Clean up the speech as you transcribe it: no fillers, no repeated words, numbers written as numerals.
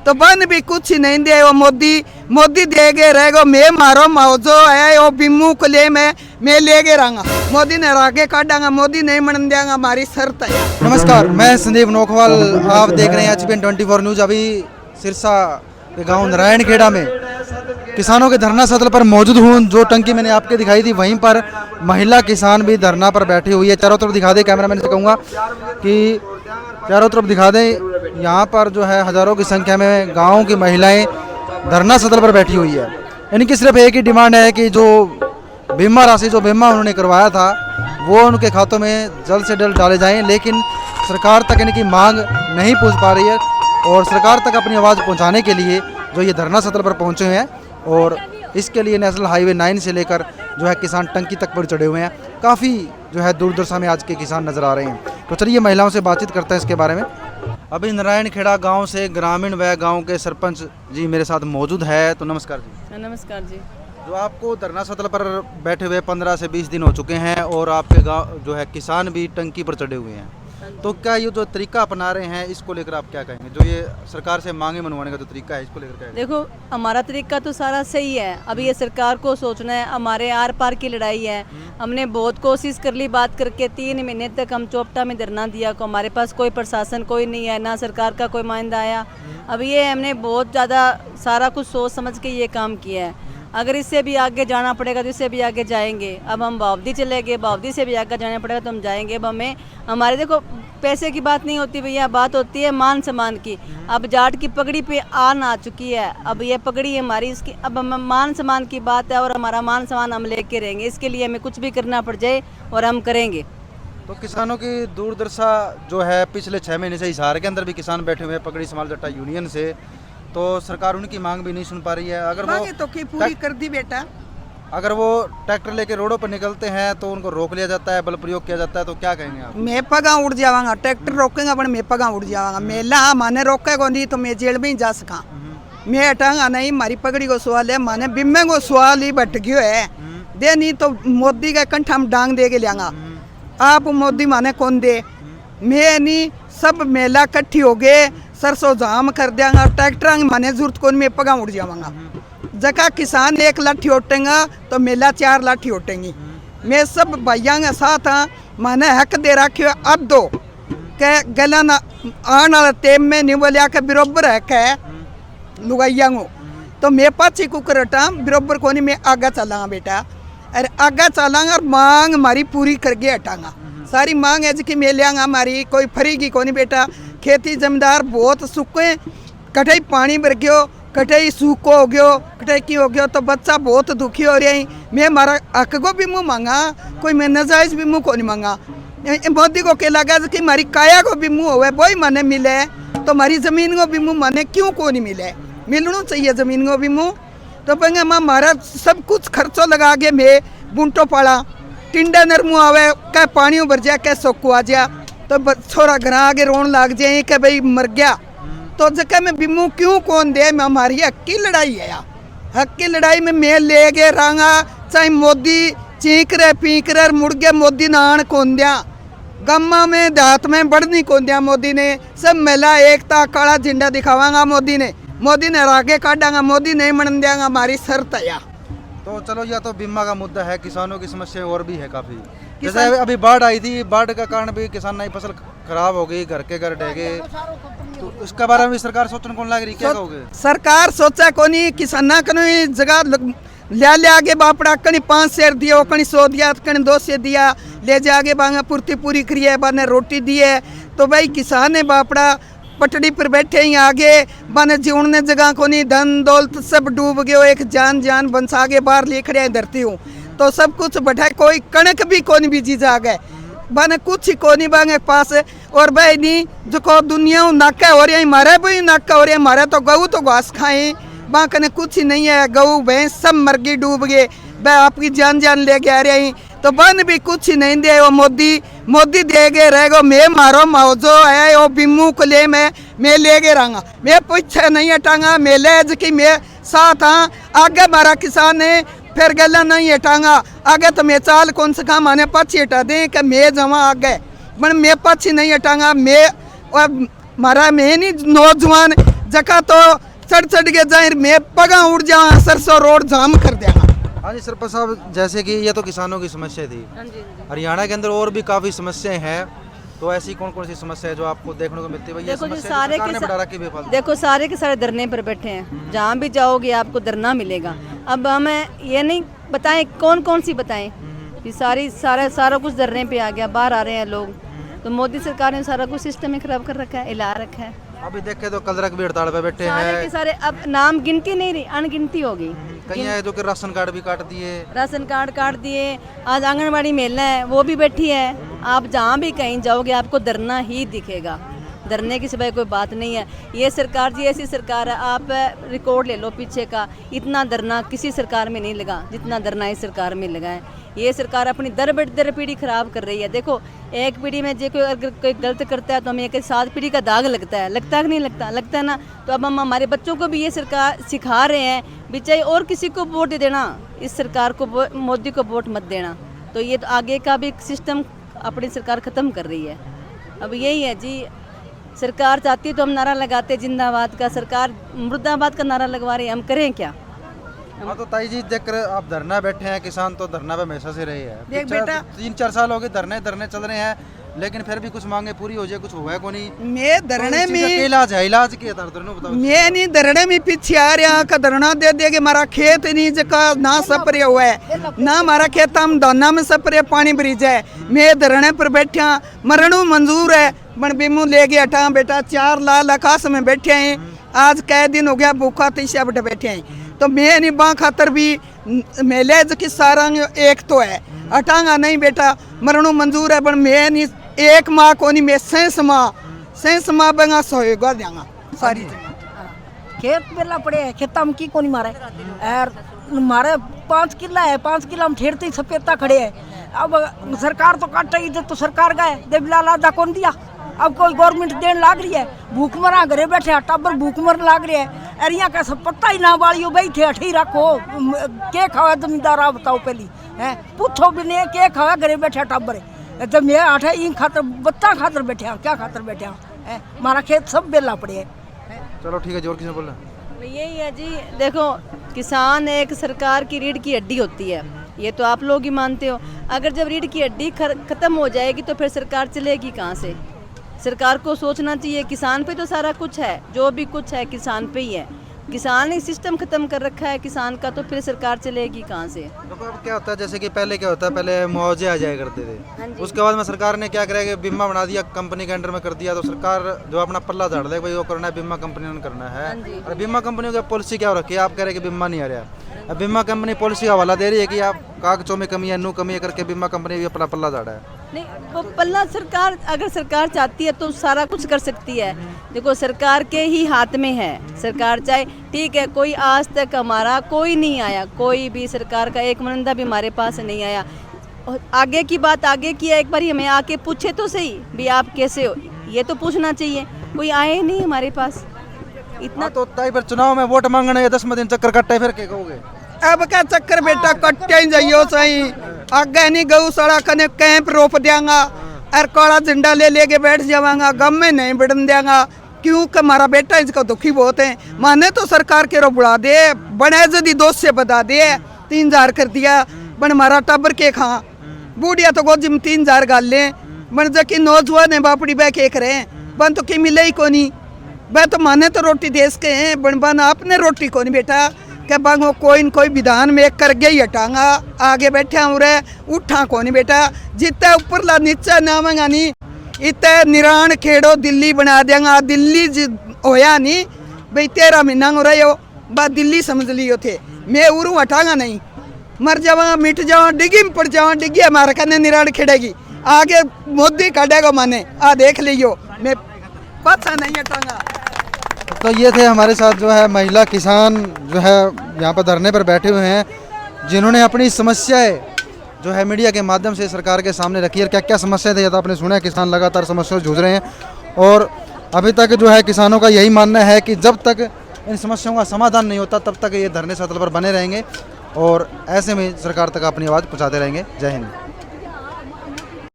तो बन भी कुछ ही नहीं दे। वो मोदी देगे रहेगो। मैं मारो मौजो है वो बिम्मू को ले मैं लेके रहूंगा। मोदी ने आगे काटांगा, मोदी नहीं मन देंगा, हमारी शर्त है। नमस्कार, मैं संदीप नोखवाल, आप देख रहे हैं HPN 24 न्यूज। अभी सिरसा के गांव नारायण खेड़ा में किसानों के धरना स्थल पर मौजूद हूं। जो टंकी मैंने आपके दिखाई थी वहीं पर महिला किसान भी धरना पर बैठी हुई है। चारों तरफ दिखा दें, कैमरामैन से कहूँगा कि चारों तरफ दिखा दें। यहाँ पर जो है हज़ारों की संख्या में गाँव की महिलाएं धरना स्थल पर बैठी हुई है। इनकी सिर्फ एक ही डिमांड है कि जो बीमा राशि जो बीमा उन्होंने करवाया था वो उनके खातों में जल्द से जल्द डाले जाएं, लेकिन सरकार तक इनकी मांग नहीं पहुंच पा रही है। और सरकार तक अपनी आवाज़ पहुंचाने के लिए जो ये धरना स्थल पर पहुंचे हुए हैं, और इसके लिए नेशनल हाईवे 9 से लेकर जो है किसान टंकी तक पर चढ़े हुए हैं। काफ़ी जो है दुर्दशा में आज के किसान नज़र आ रहे हैं। तो चलिए महिलाओं से बातचीत करते हैं इसके बारे में। अभी नारायण खेड़ा गाँव से ग्रामीण व गाँव के सरपंच जी मेरे साथ मौजूद है। तो नमस्कार जी। नमस्कार जी। जो आपको धरना स्थल पर बैठे हुए 15 से 20 दिन हो चुके हैं और आपके गांव जो है किसान भी टंकी पर चढ़े हुए हैं, तो क्या ये जो तरीका अपना रहे हैं इसको लेकर आप क्या कहेंगे? जो ये सरकार से मांगे मनवाने का जो तरीका है इसको लेकर क्या? देखो, हमारा तरीका तो सारा सही है। अभी ये सरकार को सोचना है, हमारे आर पार की लड़ाई है। हमने बहुत कोशिश कर ली बात करके, 3 महीने तक हम चौपटा में धरना दिया को हमारे पास कोई प्रशासन कोई नहीं है, ना सरकार का कोई नुमाइंदा आया। अब ये हमने बहुत ज़्यादा सारा कुछ सोच समझ के ये काम किया है। अगर इससे भी आगे जाना पड़ेगा तो इससे भी आगे जाएंगे। अब हम बावदी चले गए, बावदी से भी आगे जाना पड़ेगा तो हम जाएंगे। अब हमें हमारे देखो पैसे की बात नहीं होती भैया, बात होती है मान सम्मान की। अब जाट की पगड़ी पे आन आ चुकी है, अब ये पगड़ी हमारी, इसकी अब हम मान सम्मान की बात है और हमारा मान सम्मान हम लेके रहेंगे। इसके लिए हमें कुछ भी करना पड़ जाए और हम करेंगे। तो किसानों की दुर्दशा जो है पिछले 6 महीने से हिसार के अंदर भी किसान बैठे हुए हैं पगड़ी समाल जट्टा यूनियन से, तो सरकार उनकी मांग भी नहीं सुन पा रही है। अगर वो तो की पूरी कर दी बेटा। अगर वो ट्रैक्टर लेके रोडों पर निकलते हैं तो उनको रोक लिया जाता है, बल प्रयोग किया जाता है, तो क्या कहेंगे आप? मैं पगा उड़ जावांगा, ट्रैक्टर रोकेगा पर मैं पगा उड़ जावांगा। मेला माने रोकेगा नहीं तो मैं जेल में ही जा सका। मैं हटाऊंगा नहीं, हमारी पगड़ी को सवाल है, माने बिम्मे को सवाल ही भट गयो है। दे नहीं तो मोदी का कंठ हम डांग दे के लियांगा। आप मोदी माने कौन दे? मैं नहीं, सब मेला इकट्ठी हो गए, सरसों जाम कर देंगा, ट्रैक्टर माने जरूरत कौन, मैं पगा उड़ जावांगा। जगह किसान 1 लाठी उठेगा तो मेला 4 लाठी उठेंगी। मैं सब भाइयों के साथ हाँ, माने हक दे रखियो अब दो के गला ना आने वाला टेम में नहीं बोलिया के बराबर है के लुगाइया को। तो मैं पाछी कुकर हटा बराबर को नहीं, मैं आगे चलांगा बेटा। अरे आगे चलांगा और मांग हमारी पूरी करके हटांगा। सारी मांग है कि मैं लियांगा, हमारी कोई फरीगी को नहीं बेटा। खेती जमींदार बहुत सूखे, कटई पानी भर गयो, कटई सूखो हो गयो, कटई की हो गयो, तो बच्चा बहुत दुखी हो रहा है। मैं हमारा हक को भी मुँह मांगा, कोई मैं नजायज भी मुँह को नहीं मांगा। मोदी को क्या लगा कि हमारी काया को भी मुँह हुआ वही माने मिले, तो हमारी ज़मीन को भी मुँह माने क्यों को नहीं मिले? मिलना चाहिए ज़मीन को भी मुँह। तो पंगे माँ हमारा सब कुछ खर्चो लगा के मैं बूंटो पाला, टिंडा नरमू आवे क्या पानी भर जाए, क्या सोको आ जा, तो छोरा घर आगे रोन लग जाए कि भाई मर गया। तो जगह में बिमू क्यों कौन दे? मैं हमारी हक की लड़ाई है यार। हक की लड़ाई में मैं ले गए रंगा, चाहे मोदी चीख रहे पीक रहे मुड़ गया, मोदी नान कौन दिया, गम्मा में देहात में बढ़नी कौन दिया मोदी ने। सब मेला एकता काला झंडा दिखावांगा मोदी ने आगे काटांगा, मोदी नहीं मन देंगा, हमारी शर्त है यार। तो चलो, या तो बीमा का मुद्दा है, किसानों की समस्या और भी है काफ़ी। जैसे अभी बाढ़ आई थी, बाढ़ का कारण भी किसान की फसल खराब हो गई, घर के घर ढह गए, तो उसके बारे में सरकार सोचने कौन लग रही, क्या कहोगे? सरकार सोचा कोनी, किसाना कनी जगह ले आगे बापड़ा कनी 5 शेर दिया, कनी 100 दिया, कनी 200 दिया, ले जाके बांगा पूर्ति पूरी करी है, बाने रोटी दी है। तो भाई किसान ने बापड़ा पटड़ी पर बैठे ही आगे बाने जीवने जगह कोनी, धन दौलत सब डूब गयो, एक जान बंसा के बाहर ले खड़े धरती हूँ, तो सब कुछ बैठा, कोई कणक भी कोनी बीजी जा गए, बाने कुछ ही कोनी बांगे पास। और भाई नहीं जो को दुनिया नाका हो रही है, हमारे भी नाका हो रही है, हमारे तो गऊ तो घास खाए, बांक ने कुछ ही नहीं है, गऊ भैंस सब मर गई डूब गए, भाई आपकी जान ले के आ रही, तो बन भी कुछ ही नहीं दे। वो मोदी देगे रहेगो। मैं मारो मौजो है वो बिम्मू को ले मैं लेके रहूँगा, मैं पीछे नहीं हटाऊंगा, मैं ले कि मैं साथ हाँ, आगे मारा किसान ने फिर गला नहीं हटाऊंगा, आगे तो मैं चाल कौन सा काम आने पाछी हटा दें कि मैं जमा आगे, मैं पाछी नहीं हटाऊंगा। मैं और मारा मैं नहीं नौजवान जका तो चढ़ चढ़ के जाए मैं पगा उड़ जावा सरसों रोड जाम कर देगा। हाँ जी सरपंच साहब, जैसे कि ये तो किसानों की समस्या थी, हाँ जी, हाँ जी। हरियाणा के अंदर और भी काफ़ी समस्याएं हैं, तो ऐसी कौन कौन सी समस्या है जो आपको देखने को मिलती है? भाई ये देखो जी, समस्या सारे सरकार के ने सा- बढ़ा रखी है बेफालतू। देखो सारे के सारे धरने पर बैठे हैं, जहाँ भी जाओगे आपको धरना मिलेगा। अब हमें ये नहीं बताएं कौन कौन सी बताएं, ये सारा कुछ धरने पे आ गया, बाहर आ रहे हैं लोग। तो मोदी सरकार ने सारा कुछ सिस्टम ही खराब कर रखा है, हिला रखा है। अभी देखे तो कलरक भी हड़ताल पे बैठे सारे हैं, के सारे अब नाम गिनती नहीं रही, अनगिनती होगी। कई हैं जो कि राशन कार्ड भी काट दिए। राशन कार्ड काट दिए, आज आंगनबाड़ी महिला है वो भी बैठी है। आप जहाँ भी कहीं जाओगे आपको धरना ही दिखेगा, धरने की सिवाय कोई बात नहीं है। ये सरकार जी ऐसी सरकार है, आप रिकॉर्ड ले लो पीछे का, इतना धरना किसी सरकार में नहीं लगा जितना धरना इस सरकार में लगा है। ये सरकार अपनी दर पीढ़ी खराब कर रही है। देखो एक पीढ़ी में जो कोई अगर कोई गलत करता है तो हमें एक 7 पीढ़ी का दाग लगता है कि नहीं लगता? लगता है ना। तो अब हम हमारे बच्चों को भी ये सरकार सिखा रहे हैं भी चाहे और किसी को वोट दे देना, इस सरकार को मोदी को वोट मत देना। तो ये तो आगे का भी सिस्टम अपनी सरकार ख़त्म कर रही है। अब यही है जी, सरकार चाहती है तो हम नारा लगाते जिंदाबाद का, सरकार मुर्दाबाद का नारा लगवा रही है, हम करें क्या? हाँ तो ताई जी देख कर आप धरना बैठे हैं, किसान तो धरना पे हमेशा से रहे हैं। देख बेटा, 3-4 साल हो गए धरने चल रहे हैं, लेकिन फिर भी कुछ मांगे पूरी हो जाए, कुछ हुआ है को नहीं। मैं धरने में इलाज है, इलाज के बताओ। मैं नहीं धरने में पीछे आ रहा का धरना दे दे के हमारा खेत नहीं जका ना सपरे हुआ है ना हमारा खेत हम दाना में सपरे पानी ब्रिज है। मैं धरने पर बैठा मरणू मंजूर है बन बीमू ले गया हटा बेटा 4 लाल आकाश में बैठे हैं। आज कै दिन हो गया भूखा तीसरा बेटा बैठे हैं। तो मैं नहीं बा खातर भी मेले की सारा एक तो है हटांगा नहीं बेटा मरणू मंजूर है पर मैं नहीं 1 माह को नहीं मैं 6 माह बंगा सोएगा देंगा सारी खेत बेला पड़े है, खेता में की को नहीं मारे और मारे 5 किला है, 5 किला में ठेरते ही सपेता खड़े है। अब सरकार तो काटेगी तो सरकार गए देवलाल आधा कौन दिया। अब कोई गवर्नमेंट देने लाग रही है, भूखमरा घरे बैठे टाबर भूखमर लाग रहे है। अरे यहाँ का सब पत्ता ही ना वाली बैठे अठी रखो के खावा जमींदार आप बताओ पहली है पूछो भी नहीं के खावा घरे बैठे टाबर तो मैं आठे इन खातर बत्ता खातर बैठे हैं, क्या खातर बैठे हैं? हमारा खेत सब बेला पड़े है। चलो ठीक है, जोर किसने बोला? यही है जी, देखो किसान एक सरकार की रीढ़ की हड्डी होती है, ये तो आप लोग ही मानते हो। अगर जब रीढ़ की हड्डी खत्म हो जाएगी तो फिर सरकार चलेगी कहाँ से? सरकार को सोचना चाहिए, किसान पे तो सारा कुछ है, जो भी कुछ है किसान पे ही है। किसान ने सिस्टम खत्म कर रखा है किसान का, तो फिर सरकार चलेगी कहाँ से? देखो अब क्या होता है, जैसे कि पहले क्या होता है, पहले मुआवजे आ जाया करते हाँ थे, जी। उसके बाद में सरकार ने क्या करा कि बीमा बना दिया, कंपनी के अंडर में कर दिया, तो सरकार जो अपना पल्ला झाड़ दे भाई वो करना है, बीमा कंपनी ने करना है। हाँ जी। और बीमा कंपनियों की पॉलिसी क्या हो रखी है, आप कह रहे हैं कि बीमा नहीं आ रहा। अब बीमा कंपनी पॉलिसी का हवाला दे रही है कि आप कागजों में कमी है, नू कमी है करके बीमा कंपनी भी अपना पल्ला झाड़ा है। नहीं, वो पल्ला सरकार अगर सरकार चाहती है तो सारा कुछ कर सकती है। देखो सरकार के ही हाथ में है, सरकार चाहे ठीक है। कोई आज तक हमारा कोई नहीं आया, कोई भी सरकार का एक मरंदा भी हमारे पास नहीं आया। और आगे की बात आगे की है, एक बार हमें आके पूछे तो सही भी आप कैसे हो, ये तो पूछना चाहिए। कोई आए नहीं हमारे पास इतना। तो ताई पर चुनाव में वोट मांगने या 10 दिन चक्कर कट्टे फिर के कहोगे? अब क्या चक्कर बेटा कट्टे ही जाइयो सही आगे नहीं गौशाला कने कैंप रोप देंगा और काला झंडा ले लेके बैठ जावांगा, गम में नहीं बढ़न देंगा क्योंकि हमारा बेटा इसका दुखी बहुत है। माने तो सरकार के रो बुला दे बने जदी दोस्त से बता दे 3000 कर दिया बन हमारा टबर के खा बूढ़िया तो गोद में 3000 गाल ले बन जबकि नौजवान है बापड़ी बह के करे बन तो की मिले ही को नहीं वह तो माने तो रोटी देश के हैं बन बन आपने रोटी को नहीं बेटा क्या बांगो कोई न कोई विधान में कर गया ही हटांगा आगे बैठे हूँ रे उठा को नहीं बेटा जितना ऊपर ला नीचा नामेगा नहीं इतने निरान खेड़ो दिल्ली बना देंगा। दिल्ली होया नहीं भाई 13 महीना हो रहे हो बात दिल्ली समझ लियो थे मैं उरू हटांगा नहीं मर जावा मिट जावा डिग्गी में पड़ जावा डिग्गी हमारे कने निरान खेड़ेगी आगे मोदी काटेगा माने आ देख लियो मैं पाछा नहीं हटांगा। तो ये थे हमारे साथ जो है महिला किसान जो है यहाँ पर धरने पर बैठे हुए हैं जिन्होंने अपनी समस्याएं जो है मीडिया के माध्यम से सरकार के सामने रखी है। क्या क्या समस्याएं थी ये तो आपने सुना है, किसान लगातार समस्याओं से जूझ रहे हैं और अभी तक जो है किसानों का यही मानना है कि जब तक इन समस्याओं का समाधान नहीं होता तब तक ये धरने स्थल पर बने रहेंगे और ऐसे में सरकार तक अपनी आवाज़ पहुँचाते रहेंगे। जय हिंद।